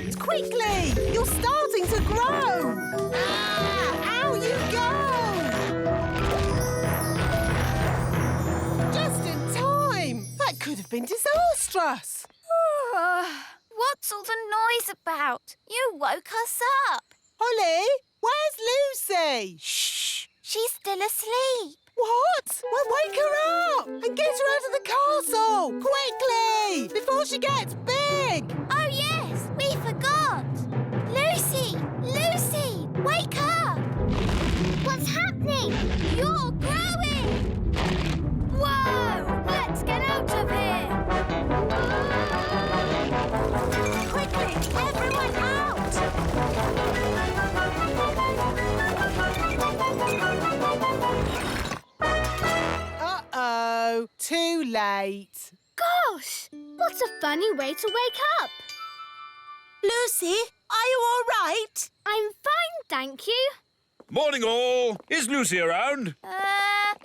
Act quickly! You're starting to grow! Ah! Out you go! Just in time! That could have been disastrous! What's all the noise about? You woke us up. Holly, where's Lucy? Shh! She's still asleep. What? Well, wake her up and get her out of the castle! Quickly! Before she gets big! Oh, yes! We forgot! Lucy! Lucy! Wake up! What's happening? You're growing! Whoa! Let's get out of here! Quickly! Everyone out! Uh-oh, too late. Gosh! What a funny way to wake up! Lucy, are you all right? I'm fine, thank you. Morning, all. Is Lucy around?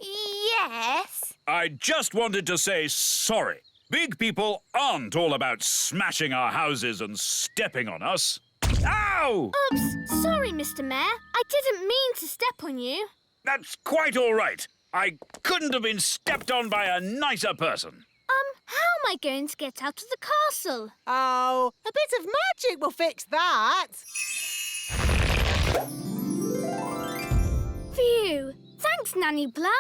Yes. I just wanted to say sorry. Big people aren't all about smashing our houses and stepping on us. Ow! Oops, sorry, Mr. Mayor. I didn't mean to step on you. That's quite all right. I couldn't have been stepped on by a nicer person. How am I going to get out of the castle? Oh, a bit of magic will fix that. Phew. Thanks, Nanny Plum.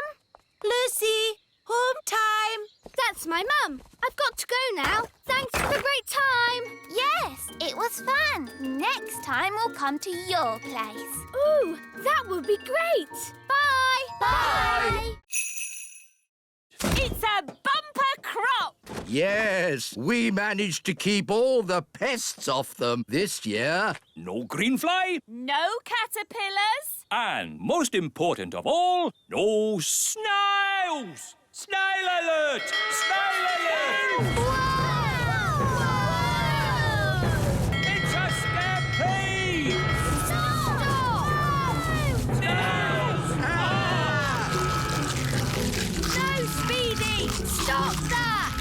Lucy, home time. That's my mum. I've got to go now. Thanks for the great time. Yes, it was fun. Next time we'll come to your place. Ooh, that would be great. Bye. Bye. It's a bumper crop. Yes, we managed to keep all the pests off them this year. No greenfly, No caterpillars. and most important of all, no snails! Snail alert! Snail alert! It's a stampede! Snails! No, Speedy. Stop that.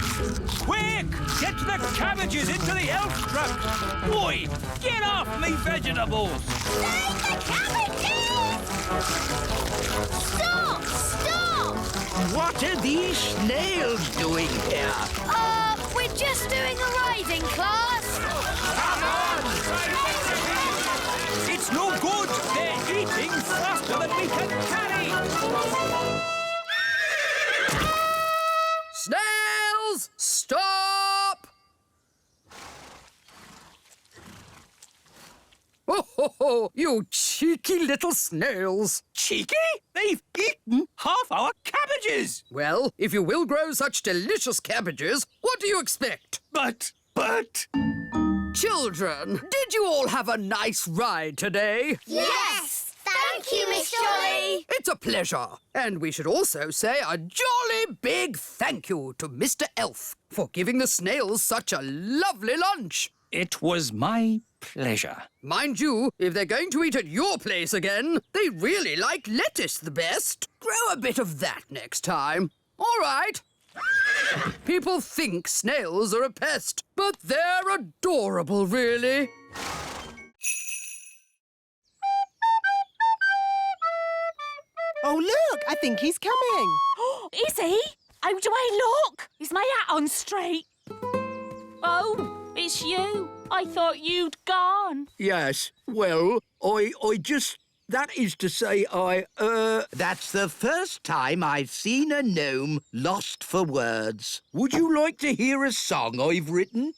Quick! Get the cabbages into the elf truck! Boy, get off me vegetables! Save the cabbages! Stop! Stop! What are these snails doing here? We're just doing a riding class. Come on! It's no good! They're eating faster than we can carry! Snails, stop! Oh, you cheeky little snails. Cheeky? They've eaten half our cabbages! Well, if you will grow such delicious cabbages, what do you expect? But... Children, did you all have a nice ride today? Yes! Thank you, Miss Jolly. It's a pleasure. And we should also say a jolly big thank you to Mr. Elf for giving the snails such a lovely lunch. It was my pleasure. Mind you, if they're going to eat at your place again, they really like lettuce the best. Grow a bit of that next time. All right. People think snails are a pest, but they're adorable, really. Oh, look, I think he's coming. Is he? How do I look? Is my hat on straight? Oh, it's you. I thought you'd gone. Yes, well, I just... That is to say, That's the first time I've seen a gnome lost for words. Would you like to hear a song I've written?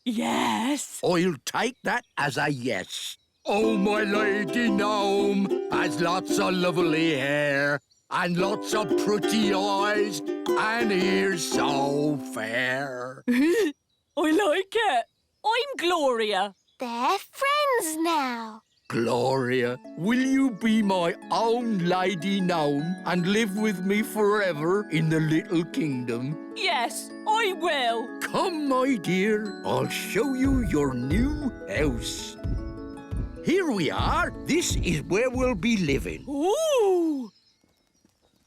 Yes. I'll take that as a yes. Oh, my lady gnome has lots of lovely hair and lots of pretty eyes and ears so fair. I like it. I'm Gloria. They're friends now. Gloria, will you be my own lady gnome and live with me forever in the little kingdom? Yes, I will. Come, my dear, I'll show you your new house. Here we are. This is where we'll be living. Ooh.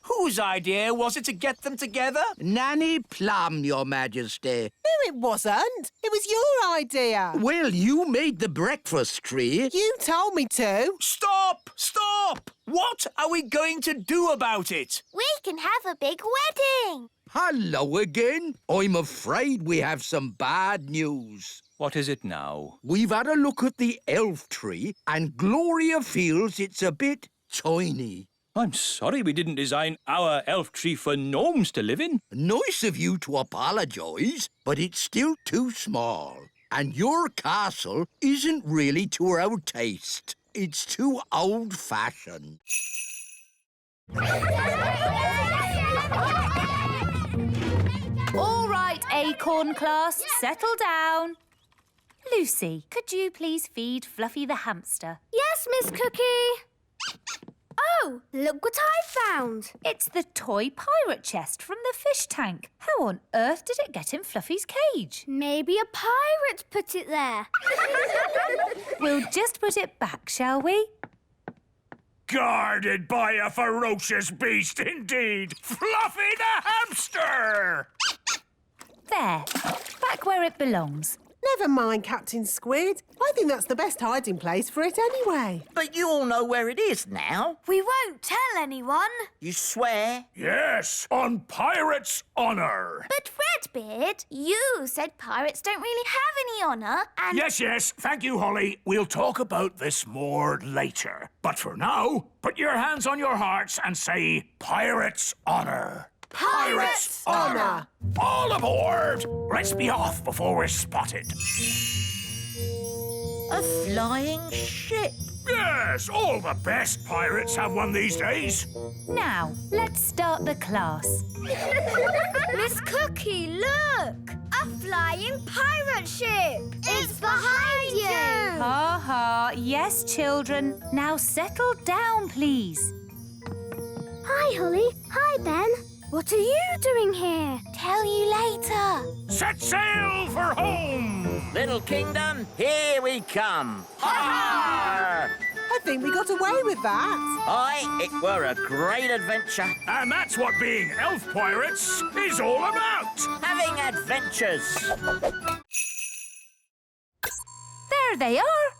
Whose idea was it to get them together? Nanny Plum, Your Majesty. No, it wasn't. It was your idea. Well, you made the breakfast tree. You told me to. Stop! Stop! What are we going to do about it? We can have a big wedding. Hello again. I'm afraid we have some bad news. What is it now? We've had a look at the elf tree, and Gloria feels it's a bit tiny. I'm sorry we didn't design our elf tree for gnomes to live in. Nice of you to apologise, but it's still too small. And your castle isn't really to our taste. It's too old-fashioned. All right, Acorn class, settle down. Lucy, could you please feed Fluffy the hamster? Yes, Miss Cookie. Oh, look what I found. It's the toy pirate chest from the fish tank. How on earth did it get in Fluffy's cage? Maybe a pirate put it there. We'll just put it back, shall we? Guarded by a ferocious beast indeed! Fluffy the hamster! There, back where it belongs. Never mind, Captain Squid. I think that's the best hiding place for it anyway. But you all know where it is now. We won't tell anyone. You swear? Yes, on pirate's honour. But Fredbeard, you said pirates don't really have any honour and... Yes, thank you, Holly. We'll talk about this more later. But for now, put your hands on your hearts and say pirate's honour. Pirate's honour. All aboard! Let's be off before we're spotted. A flying ship. Yes, all the best pirates have one these days. Now, let's start the class. Miss Cookie, look! A flying pirate ship! It's behind you! Ha ha, yes, children. Now settle down, please. Hi, Holly. Hi, Ben. What are you doing here? Tell you later. Set sail for home! Little kingdom, here we come. Ha! I think we got away with that. Aye, it were a great adventure. And that's what being elf pirates is all about! Having adventures. There they are.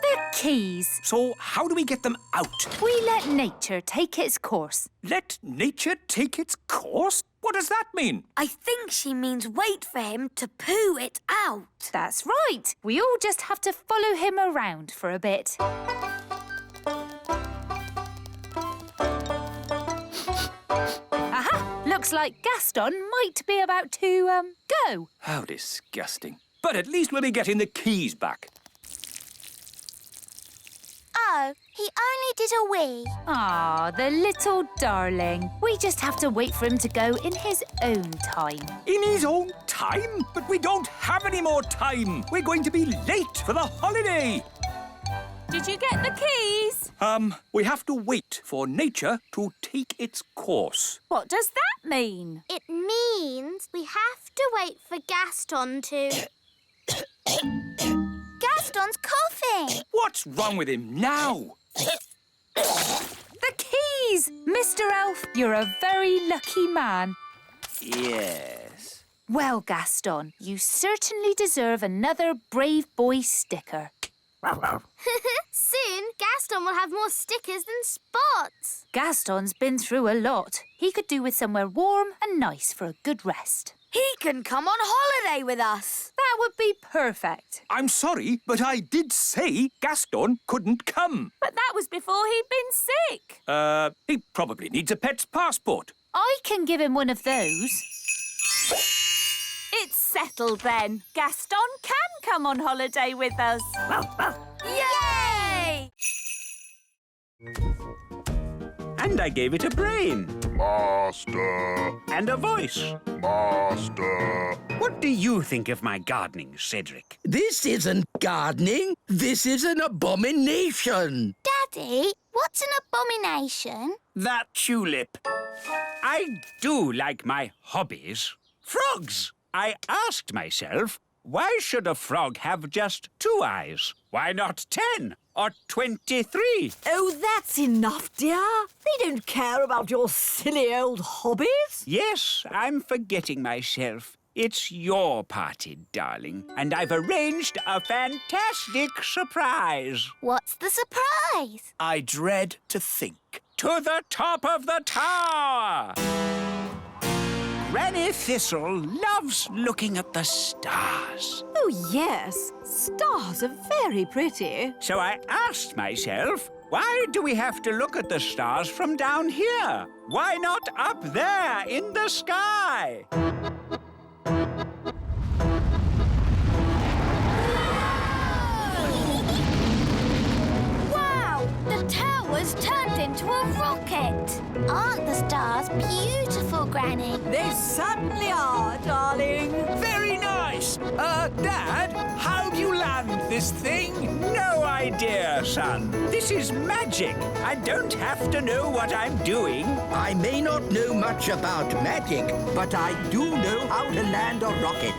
The keys. So how do we get them out? We let nature take its course. Let nature take its course? What does that mean? I think she means wait for him to poo it out. That's right. We all just have to follow him around for a bit. Aha! Looks like Gaston might be about to, go. How disgusting. But at least we'll be getting the keys back. Oh, he only did a wee. Ah, the little darling. We just have to wait for him to go in his own time. In his own time? But we don't have any more time. We're going to be late for the holiday. Did you get the keys? We have to wait for nature to take its course. What does that mean? It means we have to wait for Gaston to... Gaston's coughing. What's wrong with him now? The keys! Mr. Elf, you're a very lucky man. Yes. Well, Gaston, you certainly deserve another Brave Boy sticker. Soon, Gaston will have more stickers than Spots. Gaston's been through a lot. He could do with somewhere warm and nice for a good rest. He can come on holiday with us. That would be perfect. I'm sorry, but I did say Gaston couldn't come. But that was before he'd been sick. He probably needs a pet's passport. I can give him one of those. It's settled then. Gaston can come on holiday with us. Yay! And I gave it a brain. Master. And a voice. Master. What do you think of my gardening, Cedric? This isn't gardening. This is an abomination. Daddy, what's an abomination? That tulip. I do like my hobbies. Frogs! I asked myself, why should a frog have just 2 eyes? Why not 10? or 23. Oh, that's enough, dear. They don't care about your silly old hobbies. Yes, I'm forgetting myself. It's your party, darling, and I've arranged a fantastic surprise. What's the surprise? I dread to think. To the top of the tower! Granny Thistle loves looking at the stars. Oh, yes. Stars are very pretty. So I asked myself, why do we have to look at the stars from down here? Why not up there in the sky? Wow! The tower's turned into a rocket. Aren't the stars beautiful, Granny? They certainly are, darling. Very nice. Dad, how do you land this thing? No idea, son. This is magic. I don't have to know what I'm doing. I may not know much about magic, but I do know how to land a rocket.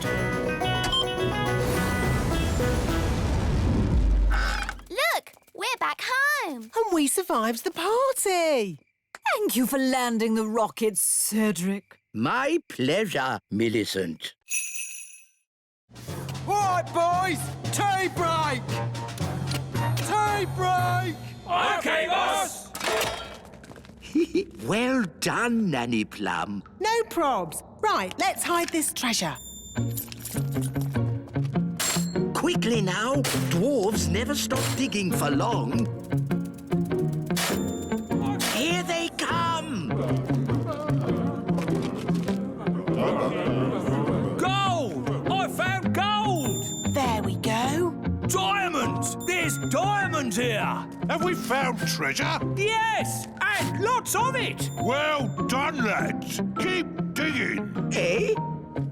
Look, we're back home. And we survived the party. Thank you for landing the rocket, Cedric. My pleasure, Millicent. All right, boys. Tea break. Tea break. OK, boss! Well done, Nanny Plum. No probs. Right, let's hide this treasure. Quickly now. Dwarves never stop digging for long. Here they come! Gold! I found gold! There we go. Diamonds! There's diamonds here! Have we found treasure? Yes! And lots of it! Well done, lads. Keep digging. Eh?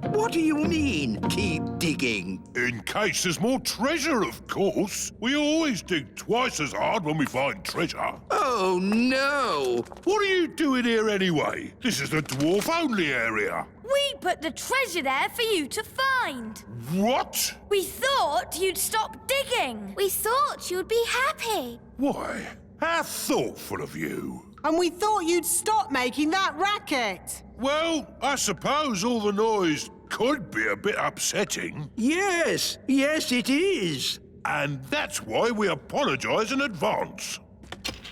What do you mean, keep digging? In case there's more treasure, of course. We always dig twice as hard when we find treasure. Oh, no! What are you doing here anyway? This is the dwarf-only area. We put the treasure there for you to find. What? We thought you'd stop digging. We thought you'd be happy. Why, how thoughtful of you. And we thought you'd stop making that racket. Well, I suppose all the noise could be a bit upsetting. Yes, it is. And that's why we apologise in advance.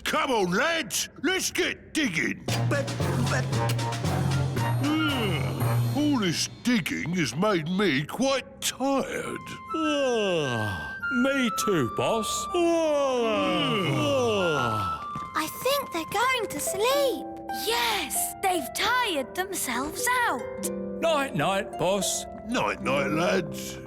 Come on, lads, let's get digging. But... All this digging has made me quite tired. Me too, boss. I think they're going to sleep. Yes, they've tired themselves out. Night-night, boss. Night-night, lads.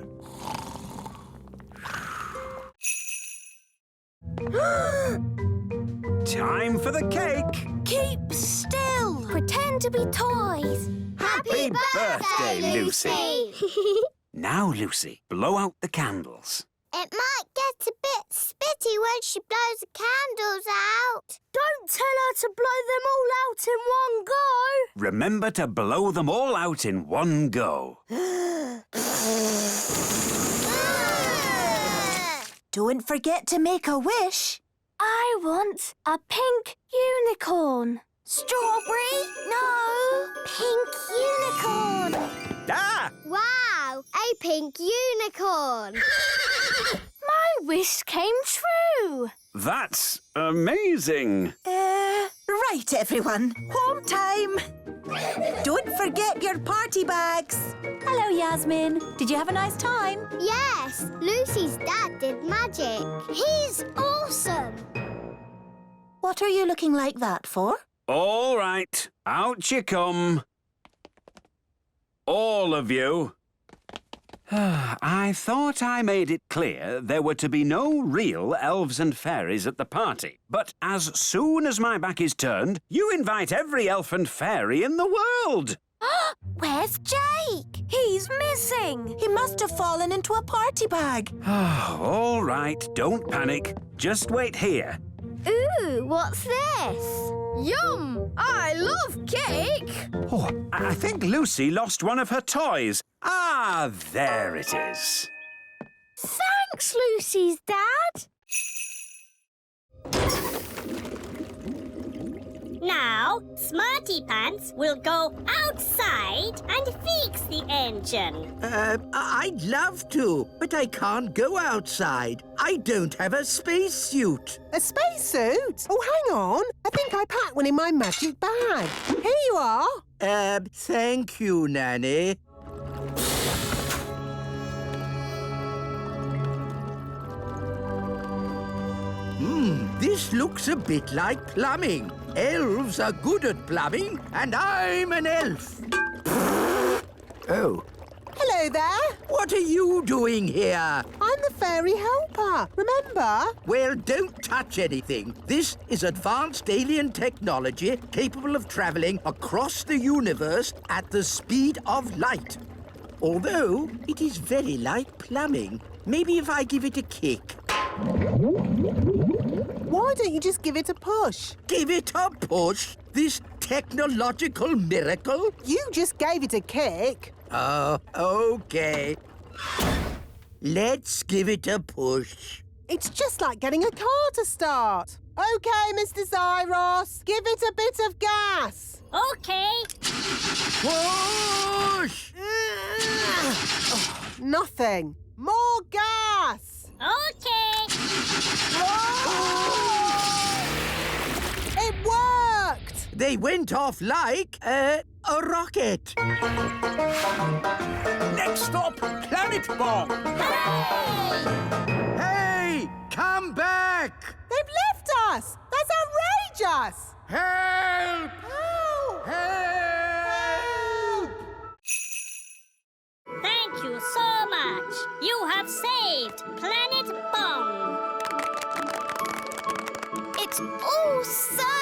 Time for the cake. Keep still. Pretend to be toys. Happy birthday, Lucy. Now, Lucy, blow out the candles. It might get a bit spitty when she blows the candles out. Don't tell her to blow them all out in one go. Remember to blow them all out in one go. Don't forget to make a wish. I want a pink unicorn. Strawberry? No. Pink unicorn. Ah! Wow, a pink unicorn. My wish came true. That's amazing. Right, everyone. Home time. Don't forget your party bags. Hello, Yasmin. Did you have a nice time? Yes, Lucy's dad did magic. He's awesome. What are you looking like that for? All right, out you come. All of you. I thought I made it clear there were to be no real elves and fairies at the party. But as soon as my back is turned, you invite every elf and fairy in the world. Where's Jake? He's missing. He must have fallen into a party bag. All right, don't panic. Just wait here. Ooh, what's this? Yum! I love cake. Oh, I think Lucy lost one of her toys. Ah, there it is. Thanks, Lucy's dad. Now, Smarty Pants will go outside and fix the engine. I'd love to, but I can't go outside. I don't have a spacesuit. A spacesuit? Oh, hang on. I think I packed one in my magic bag. Here you are. Thank you, Nanny. This looks a bit like plumbing. Elves are good at plumbing, and I'm an elf. Oh. Hello there. What are you doing here? I'm the fairy helper, remember? Well, don't touch anything. This is advanced alien technology capable of travelling across the universe at the speed of light. Although it is very like plumbing. Maybe if I give it a kick. Why don't you just give it a push? Give it a push? This technological miracle? You just gave it a kick. Oh, okay. Let's give it a push. It's just like getting a car to start. OK, Mr. Zyros, give it a bit of gas. OK. Push! Nothing. More gas. OK. It worked. They went off like a rocket. Next stop, Planet Bomb. Hey, come back! They've left us. That's outrageous. Help! Help! Help! Thank you so much. You have saved Planet Bomb. It's all so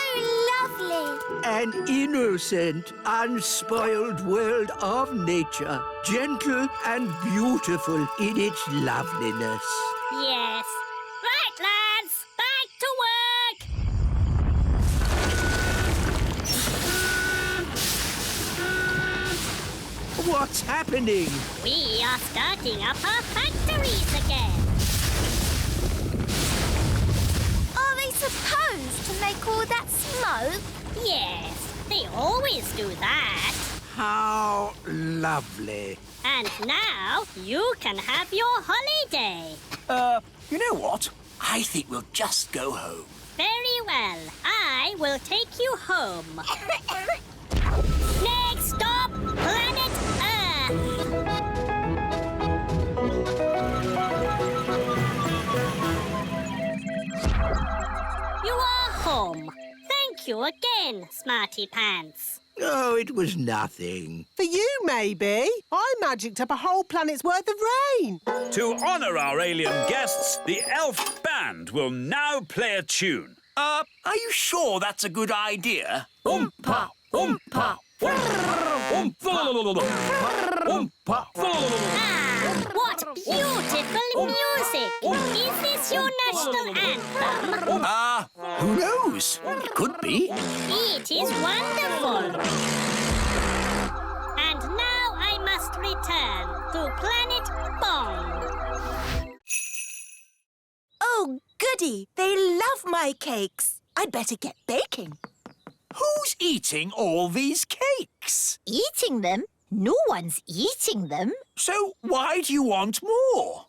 lovely. An innocent, unspoiled world of nature, gentle and beautiful in its loveliness. Yes. Right, lads. Back to work. What's happening? We are starting up our factories again. Are they supposed to make all that smoke? Yes, they always do that. How lovely. And now you can have your holiday. You know what? I think we'll just go home. Very well. I will take you home. Next stop, Planet Earth. You are home. Thank you again, Smarty Pants. Oh, it was nothing. For you, maybe. I magicked up a whole planet's worth of rain. To honour our alien guests, the elf band will now play a tune. Are you sure that's a good idea? Oompa, oompa, Ah, what beautiful music! Is this your national anthem? Who knows? It could be. It is wonderful. And now I must return to Planet Bong. Oh, goody. They love my cakes. I'd better get baking. Who's eating all these cakes? Eating them? No one's eating them. So why do you want more?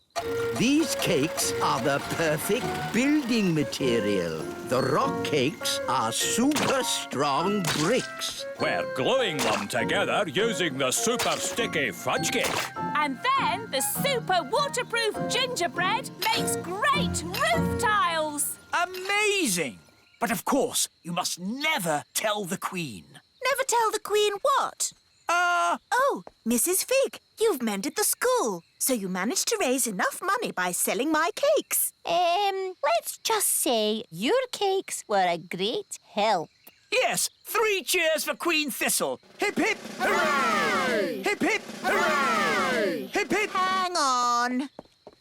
These cakes are the perfect building material. The rock cakes are super strong bricks. We're gluing them together using the super sticky fudge cake. And then the super waterproof gingerbread makes great roof tiles. Amazing! But of course, you must never tell the Queen. Never tell the Queen what? Oh, Mrs. Fig, you've mended the school, so you managed to raise enough money by selling my cakes. Let's just say your cakes were a great help. Yes, 3 cheers for Queen Thistle. Hip, hip, hooray! Hip, hip, hooray! Hip, hip. Hang on.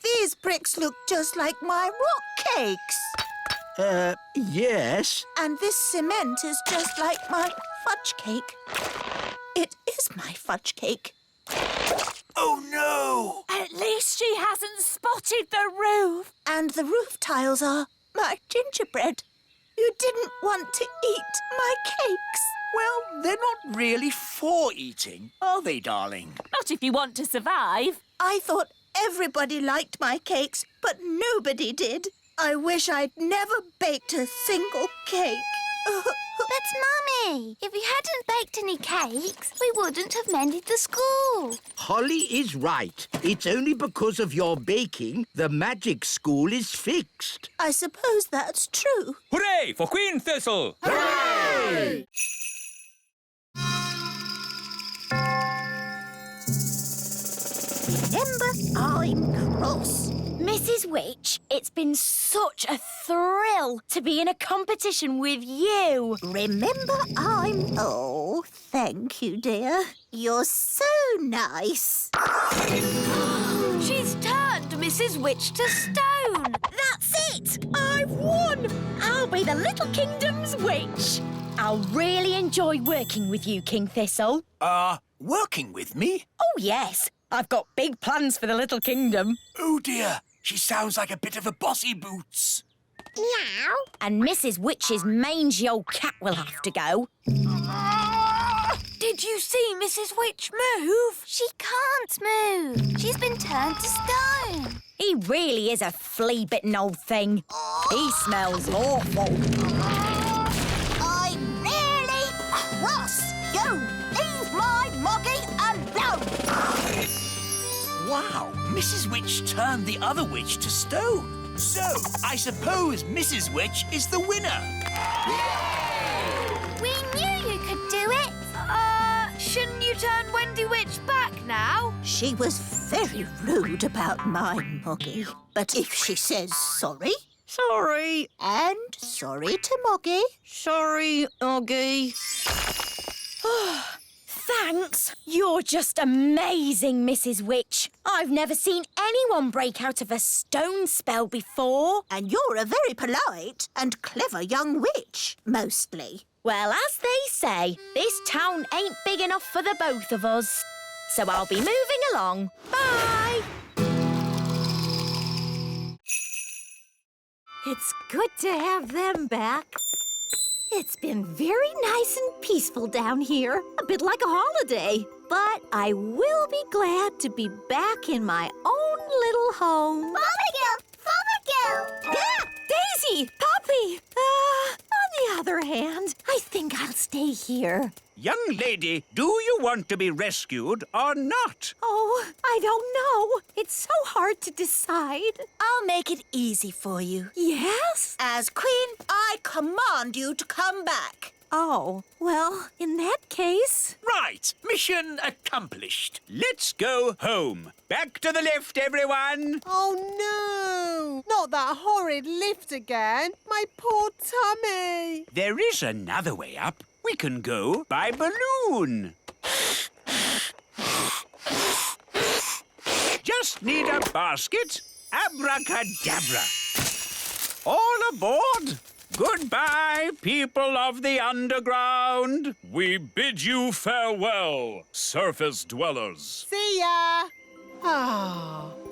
These bricks look just like my rock cakes. Yes. And this cement is just like my fudge cake. It is my fudge cake. Oh, no! At least she hasn't spotted the roof. And the roof tiles are my gingerbread. You didn't want to eat my cakes. Well, they're not really for eating, are they, darling? Not if you want to survive. I thought everybody liked my cakes, but nobody did. I wish I'd never baked a single cake. But, Mummy, if you hadn't baked any cakes, we wouldn't have mended the school. Holly is right. It's only because of your baking the magic school is fixed. I suppose that's true. Hooray for Queen Thistle! Hooray! Remember, I'm cross. Mrs. Witch, it's been such a thrill to be in a competition with you. Remember, Oh, thank you, dear. You're so nice. She's turned Mrs. Witch to stone. That's it! I've won! I'll be the Little Kingdom's witch. I'll really enjoy working with you, King Thistle. Working with me? Oh, yes. I've got big plans for the Little Kingdom. Oh, dear. She sounds like a bit of a bossy boots. Meow. And Mrs. Witch's mangy old cat will have to go. Did you see Mrs. Witch move? She can't move. She's been turned to stone. He really is a flea-bitten old thing. He smells awful. I'm really cross. You leave my Moggy alone. Wow, Mrs. Witch turned the other witch to stone. So, I suppose Mrs. Witch is the winner. We knew you could do it. Shouldn't you turn Wendy Witch back now? She was very rude about my Moggy. But if she says sorry... Sorry. And sorry to Moggy. Sorry, Oggy. Thanks. You're just amazing, Mrs. Witch. I've never seen anyone break out of a stone spell before. And you're a very polite and clever young witch, mostly. Well, as they say, this town ain't big enough for the both of us. So I'll be moving along. Bye! It's good to have them back. It's been very nice and peaceful down here, a bit like a holiday. But I will be glad to be back in my own little home. Fothergill! Yeah, Daisy! Poppy! On the other hand, I think I'll stay here. Young lady, do you want to be rescued or not? Oh, I don't know. It's so hard to decide. I'll make it easy for you. Yes? As Queen, I command you to come back. Oh, well, in that case... Right, mission accomplished. Let's go home. Back to the lift, everyone. Oh, no! Not that horrid lift again. My poor tummy. There is another way up. We can go by balloon. Just need a basket. Abracadabra. All aboard. Goodbye, people of the underground. We bid you farewell, surface dwellers. See ya!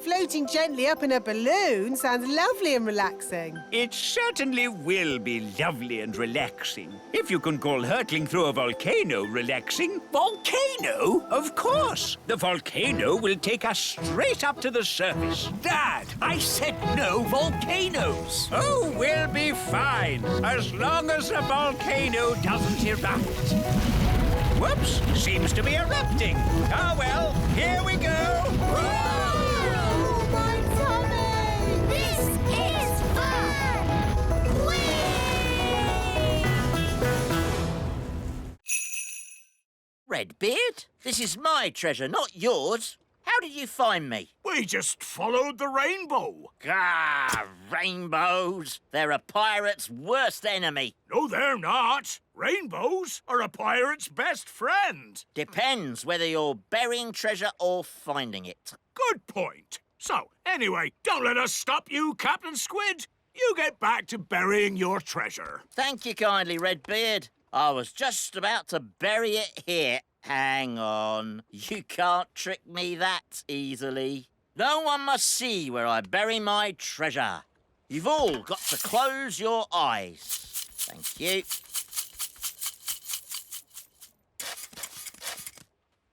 Floating gently up in a balloon sounds lovely and relaxing. It certainly will be lovely and relaxing. If you can call hurtling through a volcano relaxing. Volcano? Of course. The volcano will take us straight up to the surface. Dad, I said no volcanoes. Oh, we'll be fine, as long as the volcano doesn't erupt. Whoops, seems to be erupting. Ah, well, here we go. Oh, my tummy! This is fun! Whee! Redbeard, this is my treasure, not yours. How did you find me? We just followed the rainbow. Ah, rainbows. They're a pirate's worst enemy. No, they're not. Rainbows are a pirate's best friend. Depends whether you're burying treasure or finding it. Good point. So, anyway, don't let us stop you, Captain Squid. You get back to burying your treasure. Thank you kindly, Redbeard. I was just about to bury it here. Hang on. You can't trick me that easily. No one must see where I bury my treasure. You've all got to close your eyes. Thank you.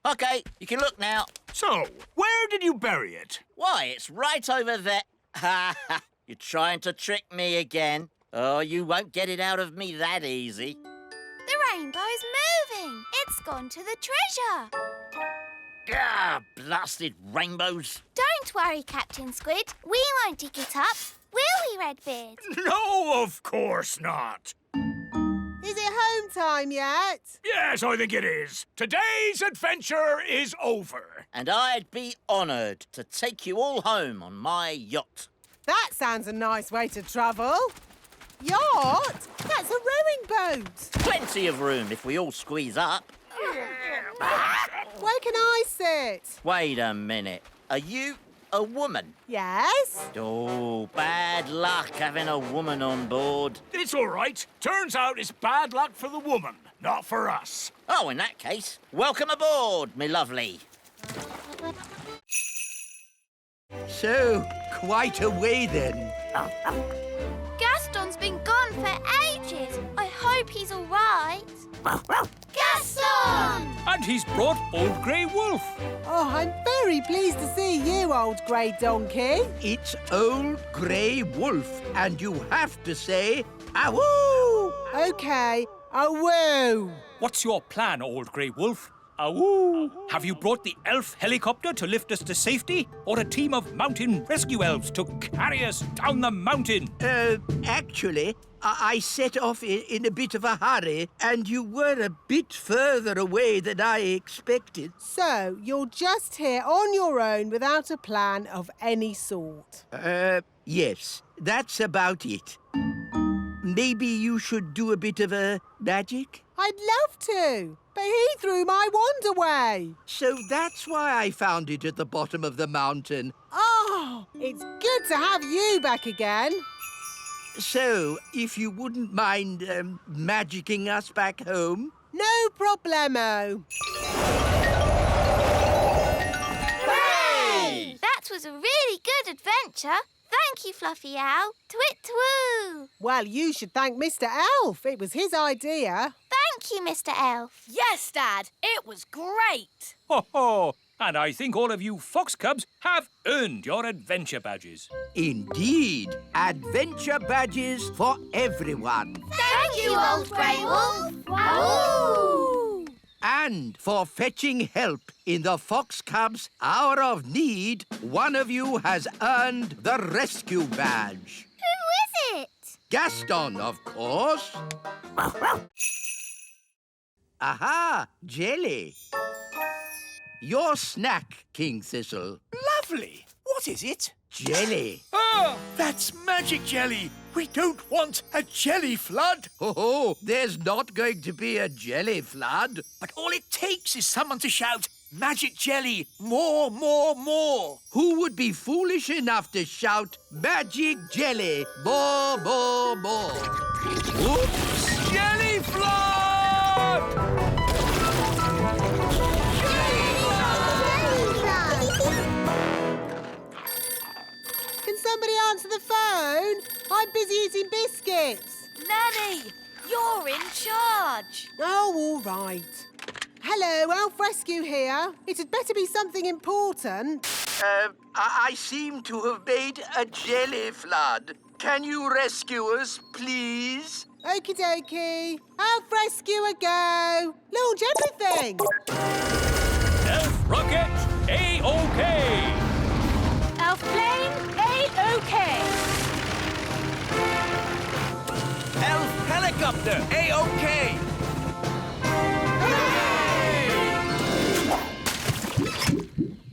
OK, you can look now. So, where did you bury it? Why, it's right over there. Ha ha! You're trying to trick me again. Oh, you won't get it out of me that easy. The rainbow's moving. It's gone to the treasure. Ah, blasted rainbows. Don't worry, Captain Squid. We won't dig it up, will we, Redbeard? No, of course not. Is it home time yet? Yes, I think it is. Today's adventure is over. And I'd be honoured to take you all home on my yacht. That sounds a nice way to travel. Yacht? That's a rowing boat. Plenty of room if we all squeeze up. Where can I sit? Wait a minute. Are you a woman? Yes? Oh, bad luck having a woman on board. It's all right. Turns out it's bad luck for the woman, not for us. Oh, in that case, welcome aboard, me lovely. So, quite a way then. Gaston's been gone for ages. I hope he's all right. Gaston! And he's brought Old Grey Wolf. Oh, I'm very pleased to see you, old grey donkey. It's Old Grey Wolf, and you have to say, awoo! OK, awoo. What's your plan, Old Grey Wolf? Awoo! Have you brought the elf helicopter to lift us to safety, or a team of mountain rescue elves to carry us down the mountain? Actually, I set off in a bit of a hurry, and you were a bit further away than I expected. So, you're just here on your own without a plan of any sort? Yes, that's about it. Maybe you should do a bit of a magic? I'd love to, but he threw my wand away. So that's why I found it at the bottom of the mountain. Oh, it's good to have you back again. So, if you wouldn't mind magicking us back home? No problemo. Hooray! That was a really good adventure. Thank you, Fluffy Owl. Twit-twoo! Well, you should thank Mr. Elf. It was his idea. Thank you, Mr. Elf. Yes, Dad. It was great. Ho ho! And I think all of you fox cubs have earned your adventure badges. Indeed. Adventure badges for everyone. Thank you, Old Grey Wolf. Wahoo! And for fetching help in the Fox Cubs' hour of need, one of you has earned the rescue badge. Who is it? Gaston, of course. Aha, jelly. Your snack, King Thistle. Lovely. What is it? Jelly. Ah, that's magic jelly. We don't want a jelly flood. Oh, there's not going to be a jelly flood. But all it takes is someone to shout, magic jelly, more, more, more. Who would be foolish enough to shout, magic jelly, more, more, more? Oops! Jelly flood! Can somebody answer the phone? I'm busy eating biscuits. Nanny, you're in charge. Oh, all right. Hello, Elf Rescue here. It had better be something important. I seem to have made a jelly flood. Can you rescue us, please? Okie dokie. Elf Rescuer, go. Launch everything. Elf rocket, A-OK! Elf plane, A-OK. Elf helicopter, A-OK.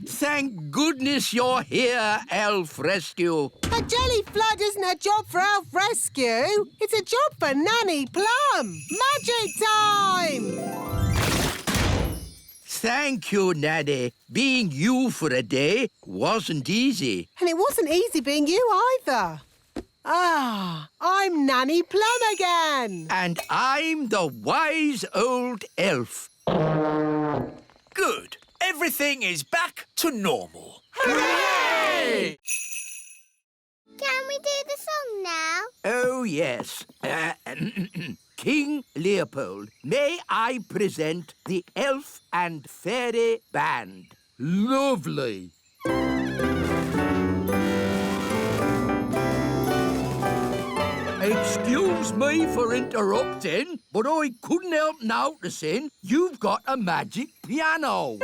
Thank goodness you're here, Elf Rescue. A jelly flood isn't a job for Elf Rescue. It's a job for Nanny Plum. Magic time! Thank you, Nanny. Being you for a day wasn't easy. And it wasn't easy being you either. Ah, I'm Nanny Plum again. And I'm the wise old elf. Good. Everything is back to normal. Hooray! Can we do the song now? Oh, yes. King Leopold, may I present the Elf and Fairy Band? Lovely. Excuse me for interrupting, but I couldn't help noticing you've got a magic piano.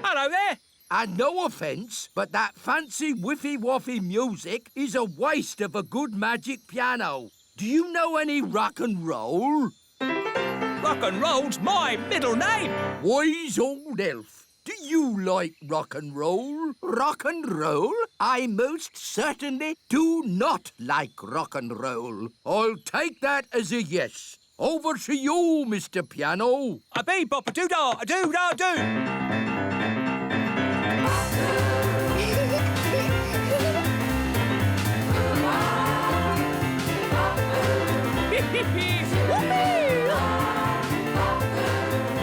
Hello there. And no offence, but that fancy whiffy-woffy music is a waste of a good magic piano. Do you know any rock and roll? Rock and roll's my middle name. Wise old elf. Do you like rock and roll? Rock and roll? I most certainly do not like rock and roll. I'll take that as a yes. Over to you, Mr. Piano. A bee bop a doo-dah, a doo-dah doo.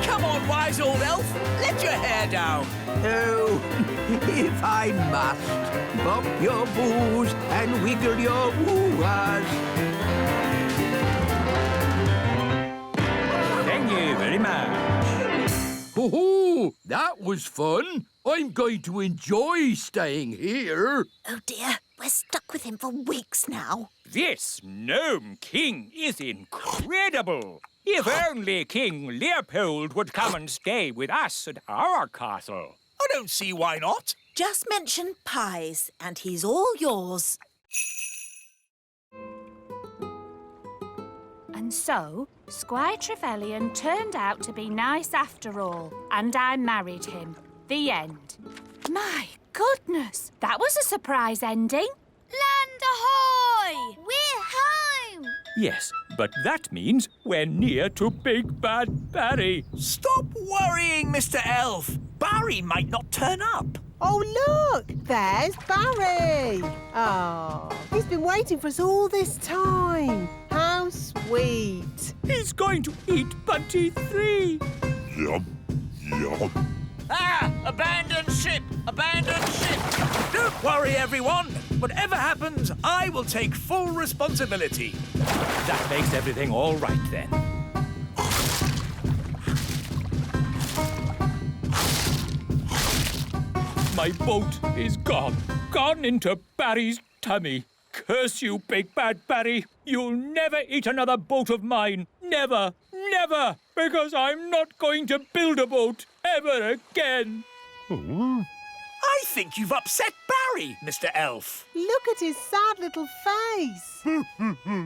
Come on, wise old elf. Let your hair down. Oh, if I must, bop your boos and wiggle your woo-ahs. Thank you very much. Ho-ho! That was fun. I'm going to enjoy staying here. Oh dear, we're stuck with him for weeks now. This Gnome King is incredible. If only King Leopold would come and stay with us at our castle. I don't see why not. Just mention pies and he's all yours. And so, Squire Trevelyan turned out to be nice after all, and I married him. The end. My goodness, that was a surprise ending. Land ahoy! We're home! Yes, but that means we're near to Big Bad Barry. Stop worrying, Mr. Elf. Barry might not turn up. Oh, look! There's Barry! Oh, he's been waiting for us all this time. How sweet. He's going to eat Bunty 3. Yum, yum. Ah! Abandoned ship! Abandoned ship! Don't worry, everyone. Whatever happens, I will take full responsibility. That makes everything all right, then. My boat is gone. Gone into Barry's tummy. Curse you, Big Bad Barry. You'll never eat another boat of mine. Never, never. Because I'm not going to build a boat ever again. I think you've upset Barry, Mr. Elf. Look at his sad little face.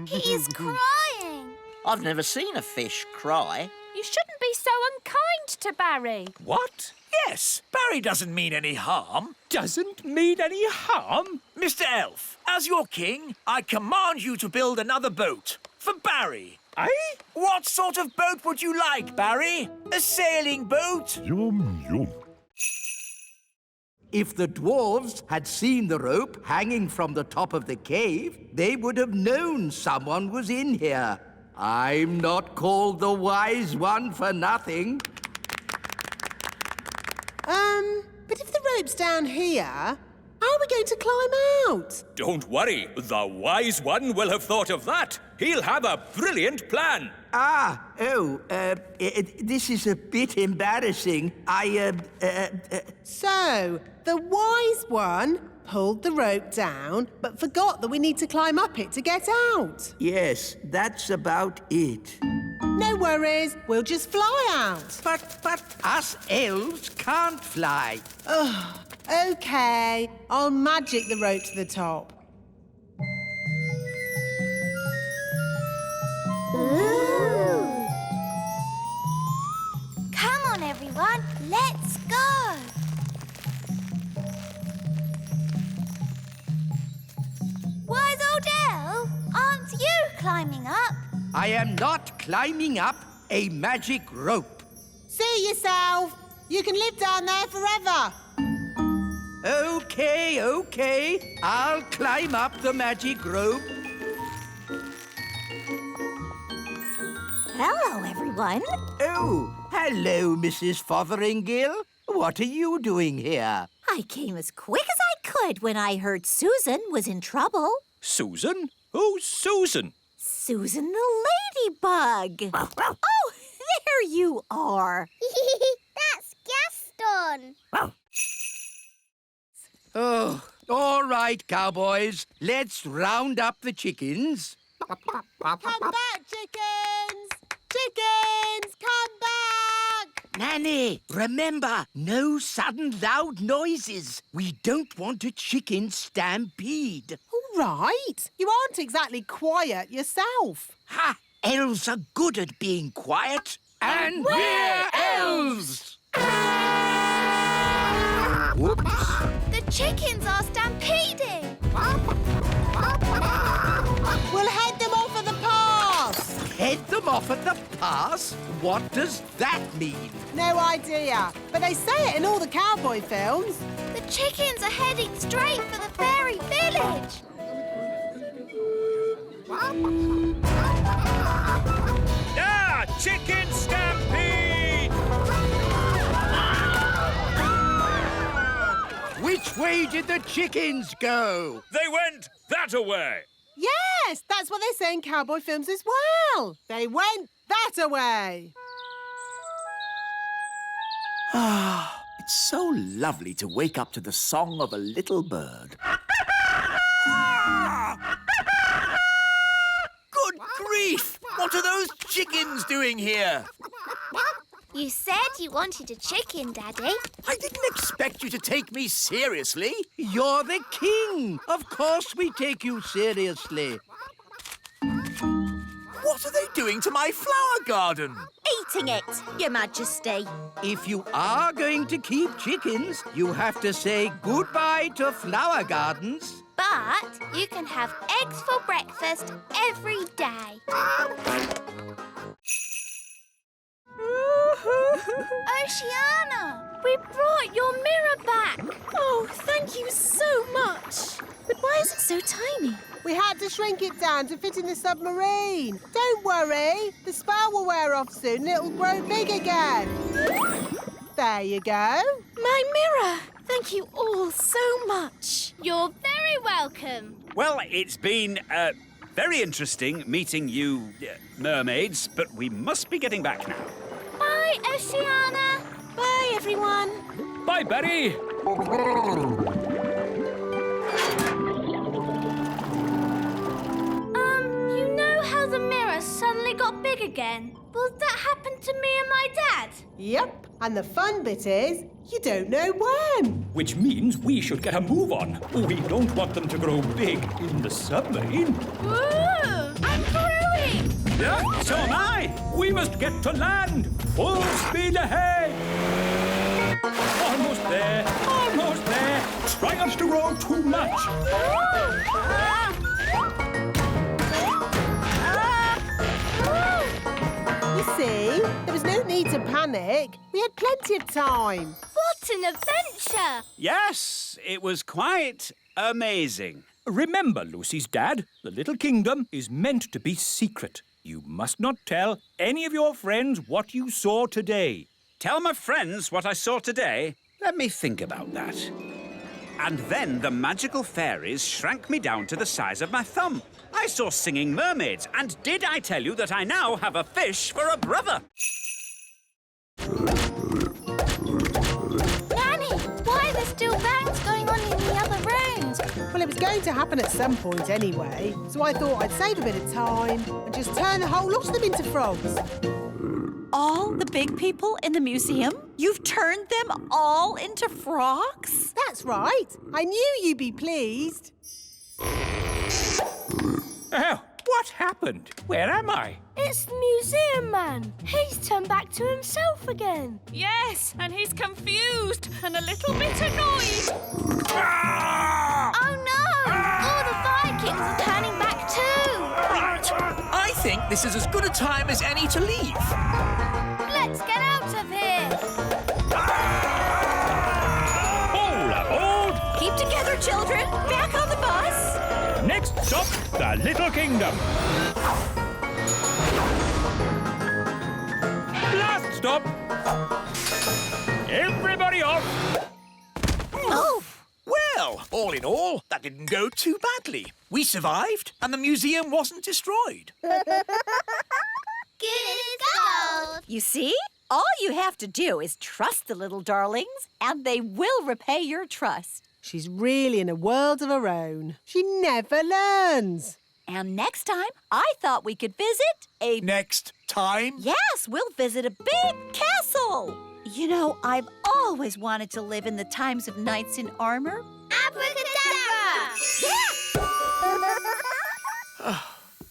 He is crying. I've never seen a fish cry. You shouldn't be so unkind to Barry. What? Yes, Barry doesn't mean any harm. Doesn't mean any harm? Mr. Elf, as your king, I command you to build another boat for Barry. Eh? What sort of boat would you like, Barry? A sailing boat? Yum, yum. If the dwarves had seen the rope hanging from the top of the cave, they would have known someone was in here. I'm not called the Wise One for nothing. But if the rope's down here, how are we going to climb out? Don't worry. The Wise One will have thought of that. He'll have a brilliant plan. This is a bit embarrassing. So, the Wise One pulled the rope down, but forgot that we need to climb up it to get out. Yes, that's about it. No worries, we'll just fly out. But us elves can't fly. OK, I'll magic the rope to the top. Ooh. Come on, everyone, let's go. Wise old elf, aren't you climbing up? I am not climbing up a magic rope. See yourself. You can live down there forever. OK. I'll climb up the magic rope. Hello, everyone. Oh, hello, Mrs. Fotheringill. What are you doing here? I came as quick as I could when I heard Susan was in trouble. Susan? Who's Susan? Susan the ladybug. Oh, there you are. That's Gaston. Oh, all right, cowboys. Let's round up the chickens. Come back, chickens! Chickens, come back! Nanny, remember, no sudden loud noises. We don't want a chicken stampede. All right. You aren't exactly quiet yourself. Ha! Elves are good at being quiet. And we're elves! Whoops. The chickens are stampeding. We'll head them off at the pass. Head them off at the pass? What does that mean? No idea, but they say it in all the cowboy films. The chickens are heading straight for the fairy village. Ah! Chicken stampede! Which way did the chickens go? They went that-a-way. Yes, that's what they say in cowboy films as well. They went that-a-way. Ah, it's so lovely to wake up to the song of a little bird. Good grief! What are those chickens doing here? You said you wanted a chicken, Daddy. I didn't expect you to take me seriously. You're the king. Of course we take you seriously. What are they doing to my flower garden? Eating it, Your Majesty. If you are going to keep chickens, you have to say goodbye to flower gardens. But you can have eggs for breakfast every day. Oceana, we brought your mirror back. Oh, thank you so much. But why is it so tiny? We had to shrink it down to fit in the submarine. Don't worry, the spell will wear off soon and it'll grow big again. There you go. My mirror. Thank you all so much. You're very welcome. Well, it's been very interesting meeting you mermaids, but we must be getting back now. Bye, Oceana. Bye, everyone. Bye, Barry. You know how the mirror suddenly got big again? Will that happen to me and my dad? Yep, and the fun bit is, you don't know when. Which means we should get a move on. We don't want them to grow big in the submarine. Ooh, I'm growing. Yeah, so am I. We must get to land. Full speed ahead. Almost there. Almost there. Try not to grow too much. You see, there was no need to panic. We had plenty of time. What an adventure! Yes, it was quite amazing. Remember, Lucy's dad, the little kingdom is meant to be secret. You must not tell any of your friends what you saw today. Tell my friends what I saw today? Let me think about that. And then the magical fairies shrank me down to the size of my thumb. I saw singing mermaids, and did I tell you that I now have a fish for a brother? Nanny, why are there still bangs going on in the other rooms? Well, it was going to happen at some point anyway, so I thought I'd save a bit of time and just turn the whole lot of them into frogs. All the big people in the museum? You've turned them all into frogs? That's right. I knew you'd be pleased. Oh, what happened? Where am I? It's the museum man. He's turned back to himself again. Yes, and he's confused and a little bit annoyed. Oh no! All the Vikings are turning back too. Right. I think this is as good a time as any to leave. Let's get out of here. Hold up, hold! Keep together, children. Back on the bus. Next stop, the Little Kingdom. Last stop. Everybody off. Well, Well, all in all, that didn't go too badly. We survived, and the museum wasn't destroyed. Good gold. You see? All you have to do is trust the little darlings, and they will repay your trust. She's really in a world of her own. She never learns. And next time, I thought we could visit a... Next time? Yes, we'll visit a big castle. You know, I've always wanted to live in the times of knights in armor. Abracadabra!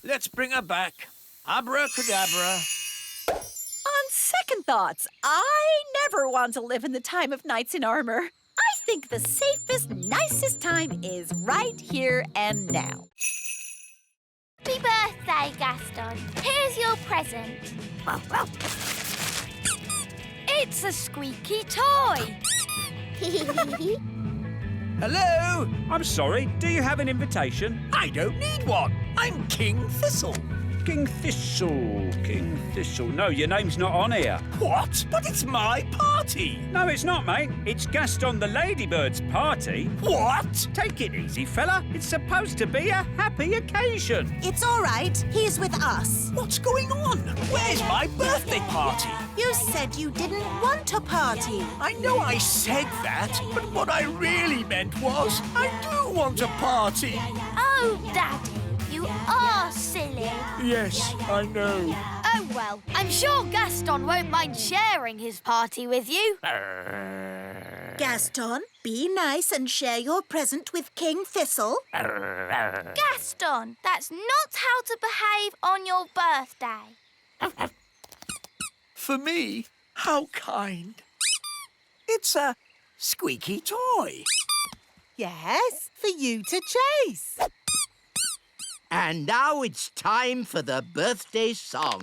Let's bring her back. Abracadabra. On second thoughts, I never want to live in the time of knights in armor. I think the safest, nicest time is right here and now. Happy birthday, Gaston. Here's your present. It's a squeaky toy. Hello? I'm sorry, do you have an invitation? I don't need one. I'm King Thistle. King Thistle, King Thistle. No, your name's not on here. What? But it's my party. No, it's not, mate. It's Gaston the Ladybird's party. What? Take it easy, fella. It's supposed to be a happy occasion. It's all right. He's with us. What's going on? Where's my birthday party? You said you didn't want a party. I know I said that, but what I really meant was I do want a party. Oh, Daddy, you are silly. Yes, I know. Oh, well, I'm sure Gaston won't mind sharing his party with you. Gaston, be nice and share your present with King Thistle. Gaston, that's not how to behave on your birthday. For me? How kind. It's a squeaky toy. Yes, for you to chase. And now it's time for the birthday song.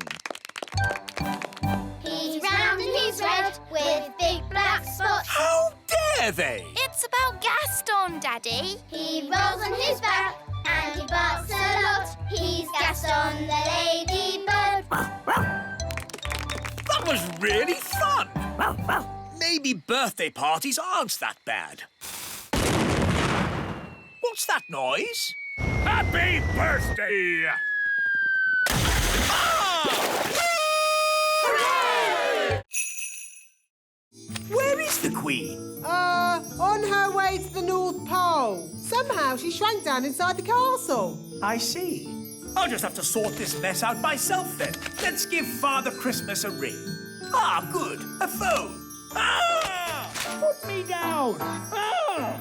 He's round and he's red with big black spots. How dare they? It's about Gaston, Daddy. He rolls on his back and he barks a lot. He's Gaston the ladybird. That was really fun. Maybe birthday parties aren't that bad. What's that noise? Happy birthday! Where is the Queen? On her way to the North Pole. Somehow she shrank down inside the castle. I see. I'll just have to sort this mess out myself then. Let's give Father Christmas a ring. Ah, good. A phone. Ah! Put me down! Ah!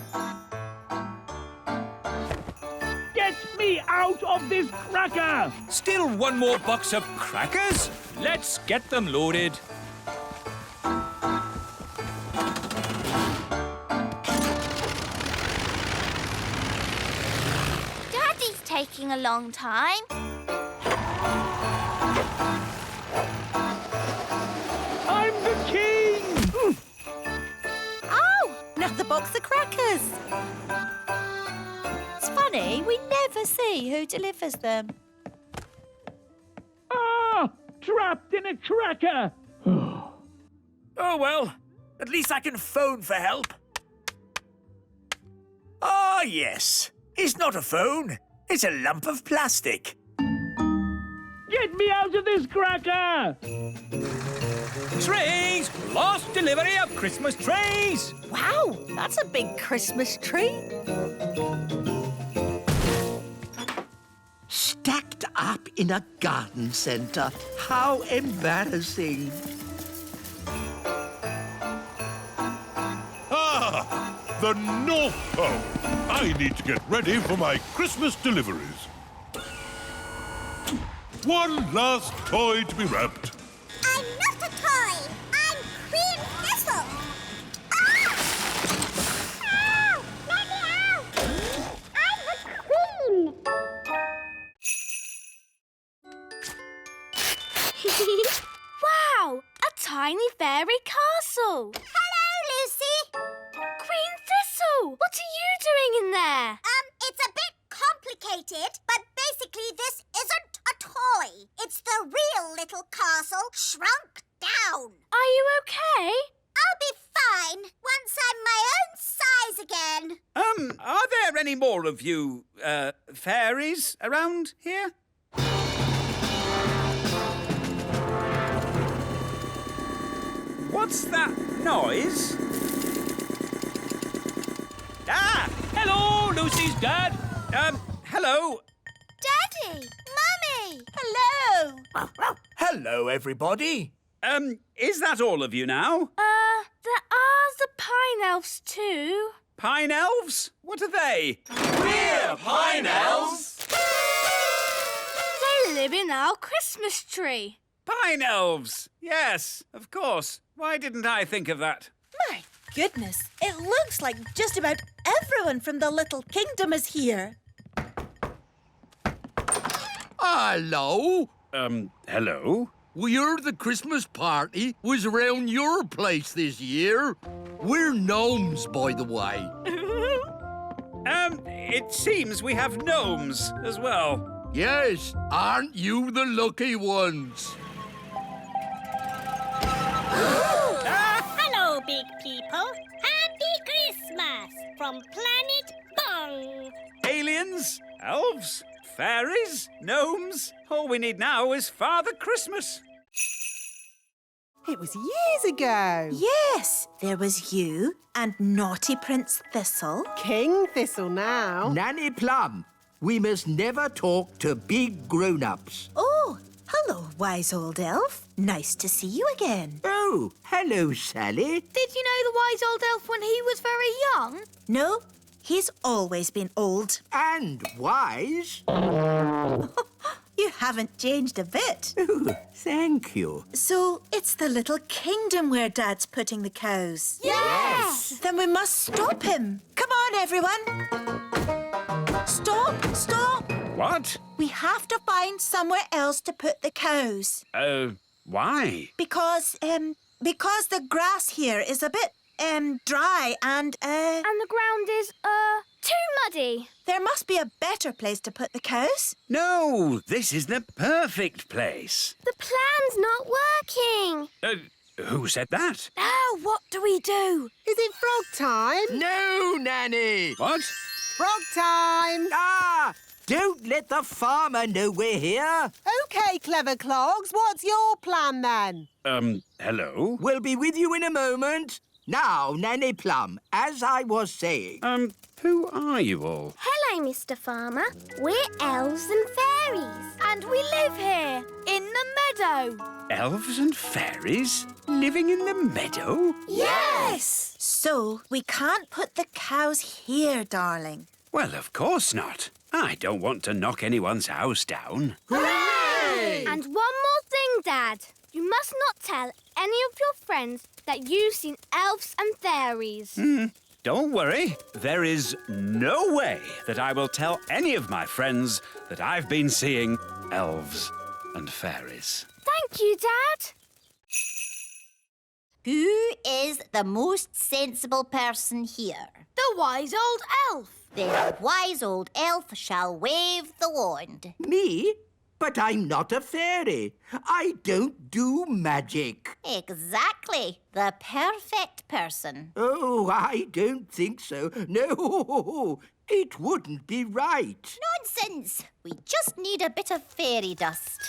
Get me out of this cracker! Still one more box of crackers? Let's get them loaded. Daddy's taking a long time. I'm the king! Oh, another box of crackers. It's funny, we never see who delivers them. Ah! Trapped in a cracker! Oh, well. At least I can phone for help. Ah, yes. It's not a phone. It's a lump of plastic. Get me out of this cracker! Trees! Last delivery of Christmas trees! Wow, that's a big Christmas tree. Stacked up in a garden centre. How embarrassing. Ah! The North Pole! I need to get ready for my Christmas deliveries. One last toy to be wrapped. I'm not a toy. I'm Queen Thistle. Ah! Ow! Let me out! I'm the Queen. Wow! A tiny fairy castle. Hello, Lucy. Queen Thistle, what are you doing in there? It's a bit complicated, but basically this isn't a toy. It's the real little castle shrunk down. Are you okay? I'll be fine once I'm my own size again. Are there any more of you, fairies around here? What's that noise? Ah! Hello, Lucy's dad. Hello. Daddy! Mummy! Hello! Hello, everybody. Is that all of you now? There are the pine elves too. Pine elves? What are they? We're Pine Elves. They live in our Christmas tree. Pine elves! Yes, of course. Why didn't I think of that? My goodness, it looks like just about everyone from the Little Kingdom is here. Hello. Hello? We heard the Christmas party was around your place this year. We're gnomes, by the way. It seems we have gnomes as well. Yes, aren't you the lucky ones? Hello, big people. Happy Christmas from Planet Bung. Aliens, elves, fairies, gnomes. All we need now is Father Christmas. It was years ago. Yes, there was you and naughty Prince Thistle. King Thistle now. Nanny Plum, we must never talk to big grown-ups. Oh, hello, wise old elf. Nice to see you again. Oh, hello, Sally. Did you know the wise old elf when he was very young? No, he's always been old. And wise. You haven't changed a bit. Oh, thank you. So it's the Little Kingdom where Dad's putting the cows? Yes! Then we must stop him. Come on, everyone. Stop, stop. What? We have to find somewhere else to put the cows. Why? Because the grass here is a bit, dry and, And the ground is, too muddy. There must be a better place to put the cows. No, this is the perfect place. The plan's not working. Who said that? Now what do we do? Is it frog time? No, Nanny. What? Frog time. Ah! Don't let the farmer know we're here. OK, clever clogs, what's your plan then? Hello? We'll be with you in a moment. Now, Nanny Plum, as I was saying... Who are you all? Hello, Mr. Farmer. We're elves and fairies. And we live here, in the meadow. Elves and fairies living in the meadow? Yes! So we can't put the cows here, darling. Well, of course not. I don't want to knock anyone's house down. Hooray! And one more thing, Dad. You must not tell any of your friends that you've seen elves and fairies. Don't worry. There is no way that I will tell any of my friends that I've been seeing elves and fairies. Thank you, Dad. Who is the most sensible person here? The wise old elf. The wise old elf shall wave the wand. Me? But I'm not a fairy. I don't do magic. Exactly. The perfect person. Oh, I don't think so. No, it wouldn't be right. Nonsense. We just need a bit of fairy dust.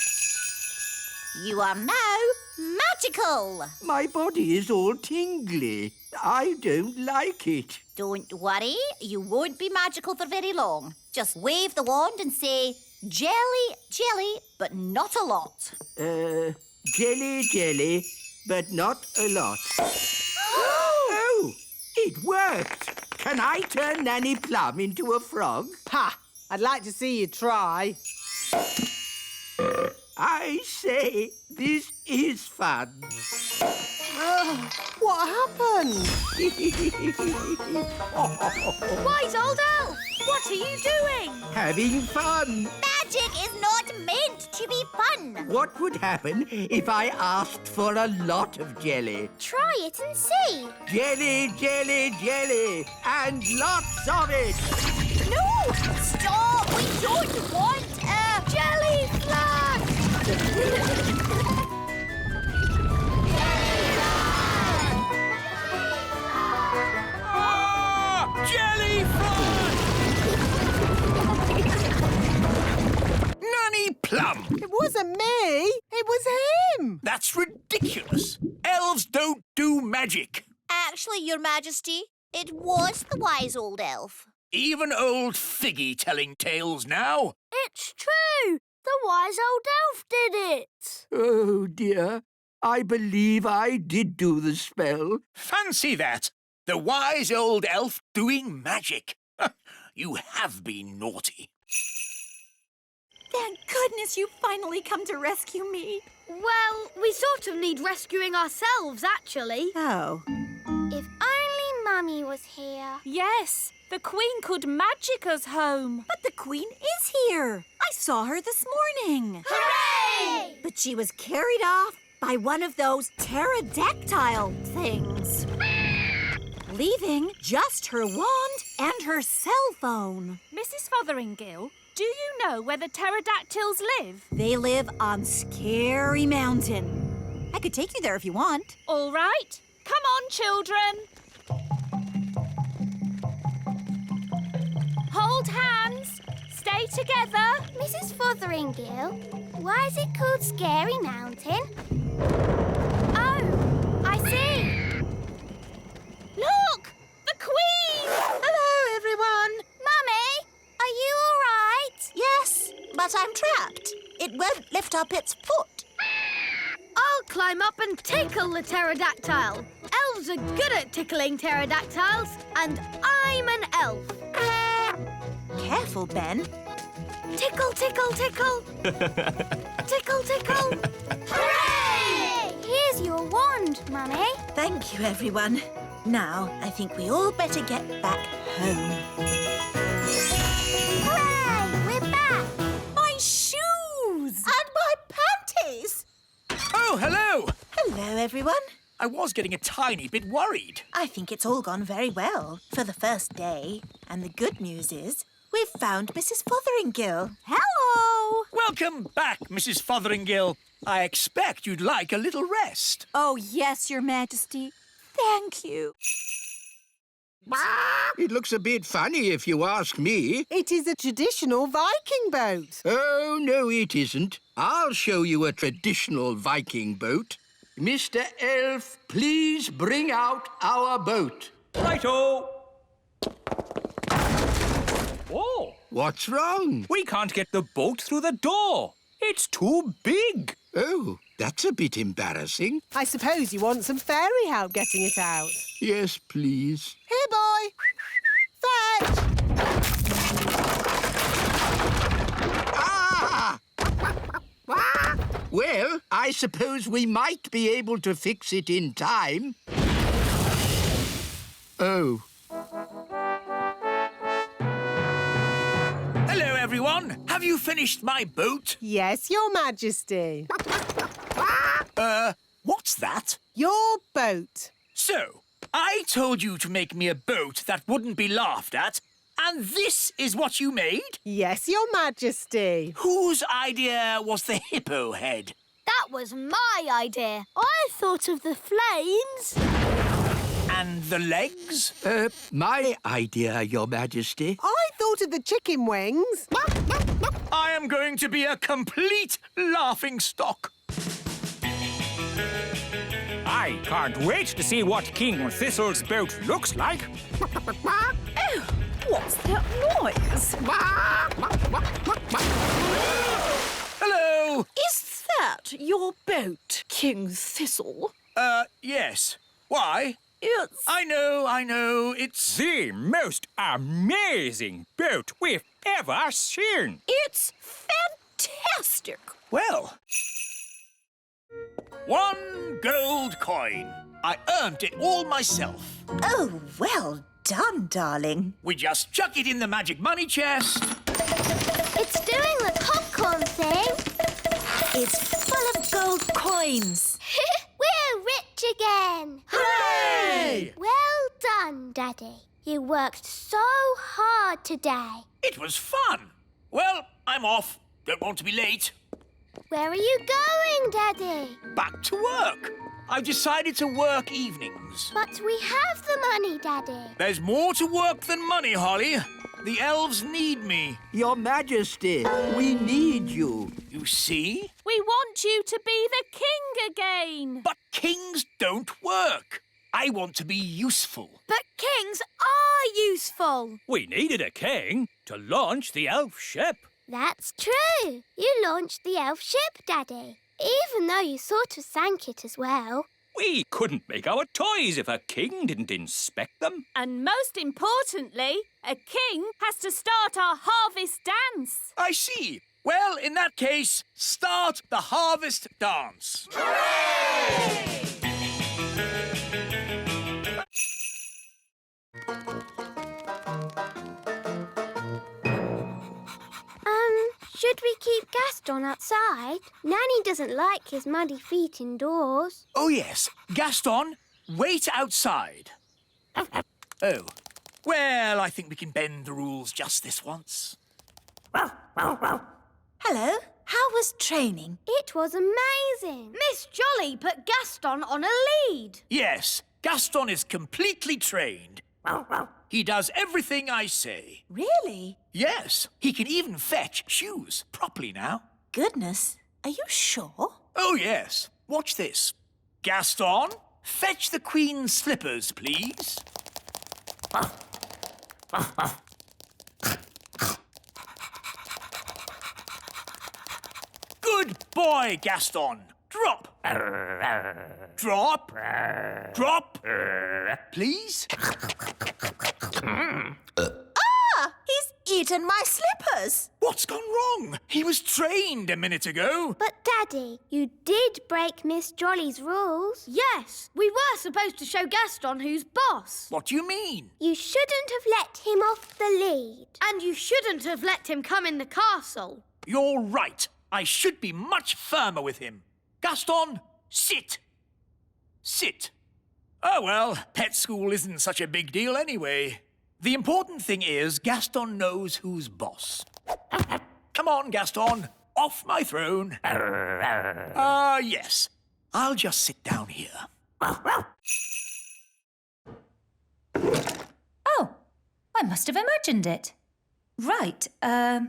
You are now magical. My body is all tingly. I don't like it. Don't worry. You won't be magical for very long. Just wave the wand and say, jelly, jelly, but not a lot. Jelly, jelly, but not a lot. Oh, it worked. Can I turn Nanny Plum into a frog? Ha! I'd like to see you try. I say, this is fun. What happened? Wise old elf, what are you doing? Having fun. Magic is not meant to be fun. What would happen if I asked for a lot of jelly? Try it and see. Jelly, jelly, jelly, and lots of it. No! Stop! We don't want a Jelly flag! plum. It wasn't me. It was him. That's ridiculous. Elves don't do magic. Actually, Your Majesty, it was the wise old elf. Even old Figgy telling tales now. It's true. The wise old elf did it. Oh, dear. I believe I did do the spell. Fancy that. The wise old elf doing magic. You have been naughty. Thank goodness you finally come to rescue me. Well, we sort of need rescuing ourselves, actually. Oh. If only Mummy was here. Yes, the Queen could magic us home. But the Queen is here. I saw her this morning. Hooray! But she was carried off by one of those pterodactyl things, leaving just her wand and her cell phone. Mrs. Fotheringill, do you know where the pterodactyls live? They live on Scary Mountain. I could take you there if you want. All right. Come on, children. Hold hands. Stay together. Mrs. Fotheringill, why is it called Scary Mountain? Oh, I see. Look! The Queen! Hello, everyone. Mummy, are you all right? Yes, but I'm trapped. It won't lift up its foot. I'll climb up and tickle the pterodactyl. Elves are good at tickling pterodactyls, and I'm an elf. Careful, Ben. Tickle, tickle, tickle. Tickle, tickle. Hooray! Here's your wand, Mummy. Thank you, everyone. Now, I think we all better get back home. Hooray! We're back. My shoes! And my panties! Oh, hello. Hello, everyone. I was getting a tiny bit worried. I think it's all gone very well for the first day. And the good news is we've found Mrs. Fotheringill. Hello! Welcome back, Mrs. Fotheringill. I expect you'd like a little rest. Oh, yes, Your Majesty. Thank you. It looks a bit funny if you ask me. It is a traditional Viking boat. Oh, no, it isn't. I'll show you a traditional Viking boat. Mr. Elf, please bring out our boat. Righto! Oh, What's wrong? we can't get the boat through the door. It's too big. Oh, that's a bit embarrassing. I suppose you want some fairy help getting it out. Yes, please. Here, boy. Fetch! Ah! Well, I suppose we might be able to fix it in time. Oh. Hello, everyone. Have you finished my boat? Yes, Your Majesty. What's that? Your boat. So, I told you to make me a boat that wouldn't be laughed at, and this is what you made? Yes, Your Majesty. Whose idea was the hippo head? That was my idea. I thought of the flames. And the legs? My idea, Your Majesty. I thought of the chicken wings. I am going to be a complete laughingstock. I can't wait to see what King Thistle's boat looks like. Oh, what's that noise? Hello. Is that your boat, King Thistle? Yes. Why? It's... I know, it's... The most amazing boat we've ever seen. It's fantastic. Well... 1 gold coin. I earned it all myself. Oh, well done, darling. We just chuck it in the magic money chest. It's doing the popcorn thing. It's full of gold coins. We're rich again. Hooray! Well done, Daddy. You worked so hard today. It was fun. Well, I'm off. Don't want to be late. Where are you going, Daddy? Back to work. I've decided to work evenings. But we have the money, Daddy. There's more to work than money, Holly. The elves need me. Your Majesty, we need you. You see? We want you to be the king again. But kings don't work. I want to be useful. But kings are useful. We needed a king to launch the elf ship. That's true. You launched the elf ship, Daddy. Even though you sort of sank it as well. We couldn't make our toys if a king didn't inspect them. And most importantly, a king has to start our harvest dance. I see. Well, in that case, start the harvest dance. Should we keep Gaston outside? Nanny doesn't like his muddy feet indoors. Oh, yes. Gaston, wait outside. Oh. Well, I think we can bend the rules just this once. Hello. How was training? It was amazing. Miss Jolly put Gaston on a lead. Yes, Gaston is completely trained. He does everything I say. Really? Yes, he can even fetch shoes properly now. Goodness. Are you sure? Oh, yes. Watch this. Gaston, fetch the Queen's slippers, please. Good boy, Gaston. Drop. Drop. Drop. Please. He's eaten my slippers. What's gone wrong? He was trained a minute ago. But, Daddy, you did break Miss Jolly's rules. Yes, we were supposed to show Gaston who's boss. What do you mean? You shouldn't have let him off the lead. And you shouldn't have let him come in the castle. You're right. I should be much firmer with him. Gaston, sit. Sit. Oh, well, pet school isn't such a big deal anyway. The important thing is Gaston knows who's boss. Come on, Gaston. Off my throne. Yes. I'll just sit down here. Oh, I must have imagined it. Right, here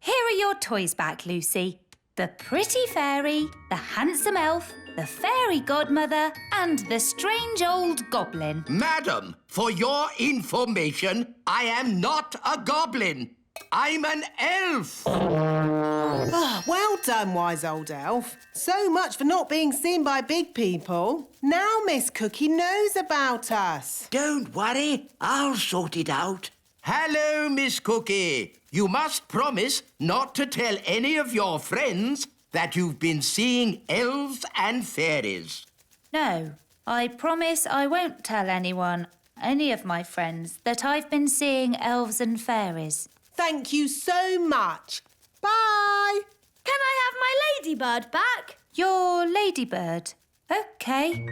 are your toys back, Lucy. The pretty fairy, the handsome elf, the fairy godmother, and the strange old goblin. Madam, for your information, I am not a goblin. I'm an elf. Well done, wise old elf. So much for not being seen by big people. Now Miss Cookie knows about us. Don't worry, I'll sort it out. Hello, Miss Cookie. You must promise not to tell any of your friends that you've been seeing elves and fairies. No, I promise I won't tell anyone, any of my friends, that I've been seeing elves and fairies. Thank you so much. Bye. Can I have my ladybird back? Your ladybird? OK.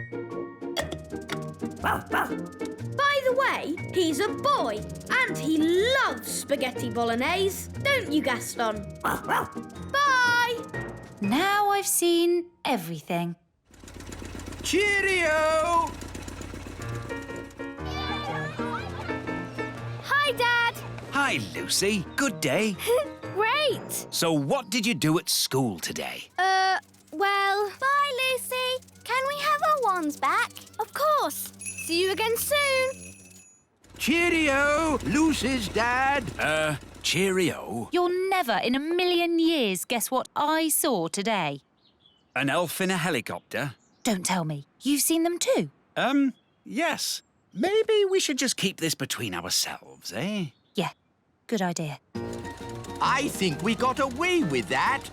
By the way, he's a boy and he loves spaghetti bolognese. Don't you, Gaston? Bye! Now I've seen everything. Cheerio! Hi, Dad. Hi, Lucy. Good day. Great. So what did you do at school today? Well, bye, Lucy. Can we have our wands back? Of course. See you again soon. Cheerio, Lucy's dad. Cheerio. You'll never in a million years guess what I saw today. An elf in a helicopter? Don't tell me. You've seen them too? Yes. Maybe we should just keep this between ourselves, eh? Yeah, good idea. I think we got away with that.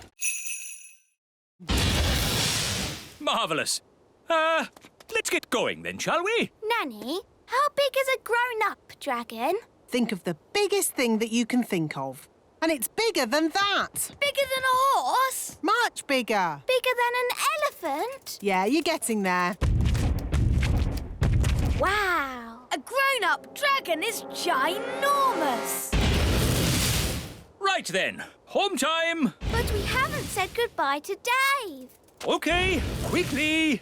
Marvellous. Let's get going then, shall we? Nanny, how big is a grown-up dragon? Think of the biggest thing that you can think of. And it's bigger than that. Bigger than a horse? Much bigger. Bigger than an elephant? Yeah, you're getting there. Wow! A grown-up dragon is ginormous! Right then, home time. But we haven't said goodbye to Dave. OK, quickly.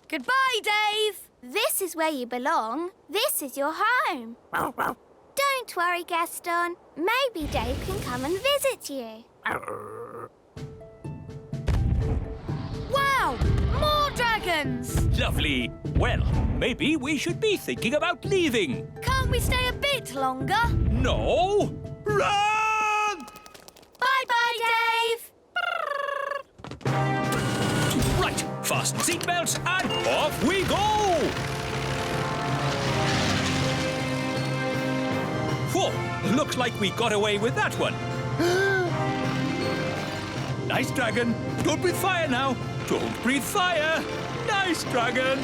Goodbye, Dave. This is where you belong. This is your home. Don't Don't worry, Gaston. Maybe Dave can come and visit you. Wow! More dragons! Lovely. Well, maybe we should be thinking about leaving. Can't we stay a bit longer? No! Run! Bye-bye, Dave! Right, fasten seatbelts and off we go! Whoa, looks like we got away with that one. Nice dragon. Don't breathe fire now. Don't breathe fire. Nice dragon.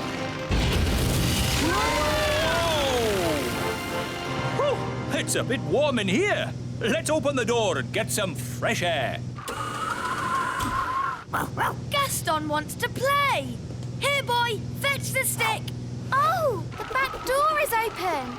Whoa! It's a bit warm in here. Let's open the door and get some fresh air. Gaston wants to play. Here, boy, fetch the stick. Oh, the back door is open.